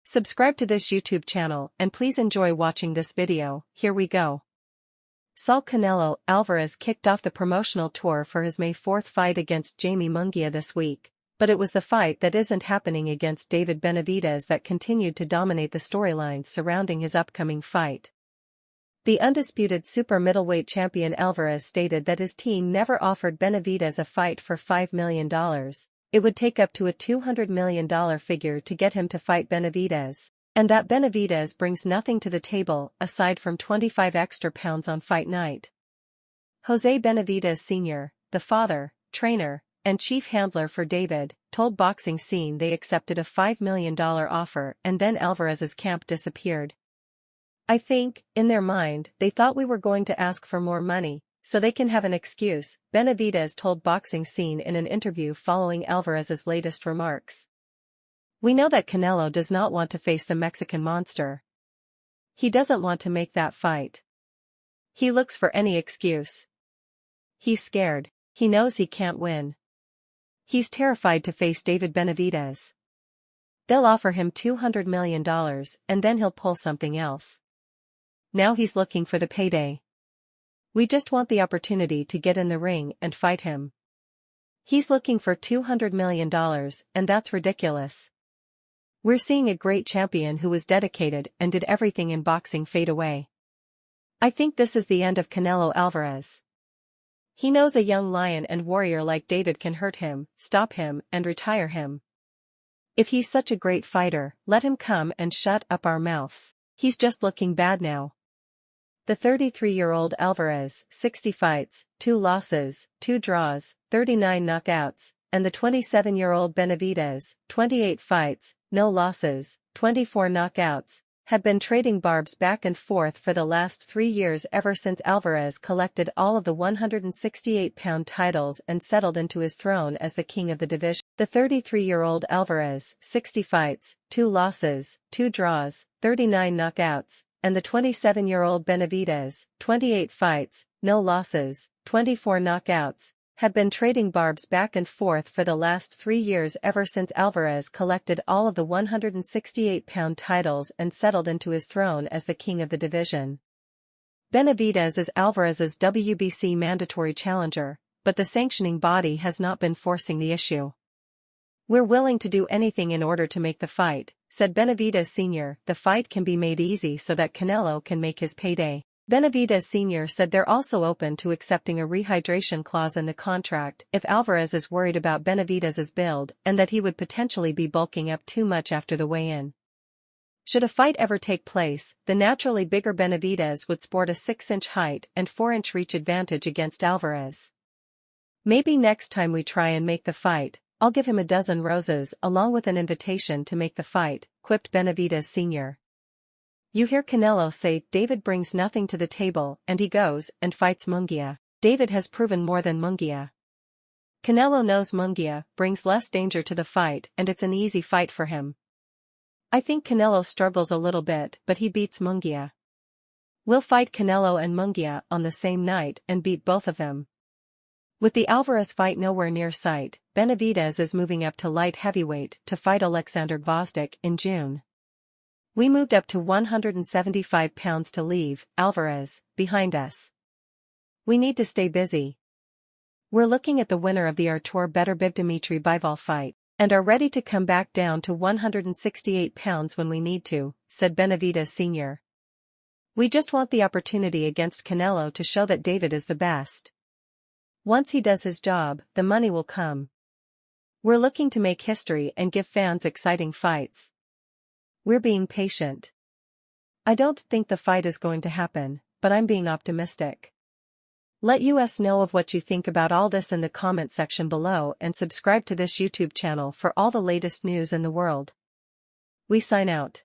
Subscribe to this YouTube channel and please enjoy watching this video. Here we go. Saul Canelo Alvarez kicked off the promotional tour for his May 4th fight against Jaime Munguia this week, but it was the fight that isn't happening against David Benavidez that continued to dominate the storylines surrounding his upcoming fight. The undisputed super middleweight champion Alvarez stated that his team never offered Benavidez a fight for $5 million. It would take up to a $200 million figure to get him to fight Benavidez, and that Benavidez brings nothing to the table aside from 25 extra pounds on fight night. Jose Benavidez Sr., the father, trainer, and chief handler for David, told Boxing Scene they accepted a $5 million offer and then Alvarez's camp disappeared. I think, in their mind, they thought we were going to ask for more money, so they can have an excuse, Benavidez told Boxing Scene in an interview following Alvarez's latest remarks. We know that Canelo does not want to face the Mexican monster. He doesn't want to make that fight. He looks for any excuse. He's scared. He knows he can't win. He's terrified to face David Benavidez. They'll offer him $200 million and then he'll pull something else. Now he's looking for the payday. We just want the opportunity to get in the ring and fight him. He's looking for $200 million, and that's ridiculous. We're seeing a great champion who was dedicated and did everything in boxing fade away. I think this is the end of Canelo Alvarez. He knows a young lion and warrior like David can hurt him, stop him, and retire him. If he's such a great fighter, let him come and shut up our mouths. He's just looking bad now. The 33-year-old Alvarez, 60 fights, 2 losses, 2 draws, 39 knockouts, and the 27-year-old Benavidez, 28 fights, no losses, 24 knockouts, have been trading barbs back and forth for the last 3 years ever since Alvarez collected all of the 168-pound titles and settled into his throne as the king of the division. The 33-year-old Alvarez, 60 fights, 2 losses, 2 draws, 39 knockouts, and the 27-year-old Benavidez, 28 fights, no losses, 24 knockouts, have been trading barbs back and forth for the last 3 years ever since Alvarez collected all of the 168-pound titles and settled into his throne as the king of the division. Benavidez is Alvarez's WBC mandatory challenger, but the sanctioning body has not been forcing the issue. We're willing to do anything in order to make the fight, said Benavidez Sr. The fight can be made easy so that Canelo can make his payday. Benavidez Sr. said they're also open to accepting a rehydration clause in the contract if Alvarez is worried about Benavidez's build and that he would potentially be bulking up too much after the weigh-in. Should a fight ever take place, the naturally bigger Benavidez would sport a 6-inch height and 4-inch reach advantage against Alvarez. Maybe next time we try and make the fight, I'll give him a dozen roses along with an invitation to make the fight, quipped Benavidez Sr. You hear Canelo say David brings nothing to the table and he goes and fights Munguia. David has proven more than Munguia. Canelo knows Munguia brings less danger to the fight and it's an easy fight for him. I think Canelo struggles a little bit but he beats Munguia. We'll fight Canelo and Munguia on the same night and beat both of them. With the Alvarez fight nowhere near sight, Benavidez is moving up to light heavyweight to fight Alexander Gvozdyk in June. We moved up to 175 pounds to leave Alvarez behind us. We need to stay busy. We're looking at the winner of the Artur Beterbiev-Dimitri Bivol fight, and are ready to come back down to 168 pounds when we need to, said Benavidez Sr. We just want the opportunity against Canelo to show that David is the best. Once he does his job, the money will come. We're looking to make history and give fans exciting fights. We're being patient. I don't think the fight is going to happen, but I'm being optimistic. Let us know of what you think about all this in the comment section below and subscribe to this YouTube channel for all the latest news in the world. We sign out.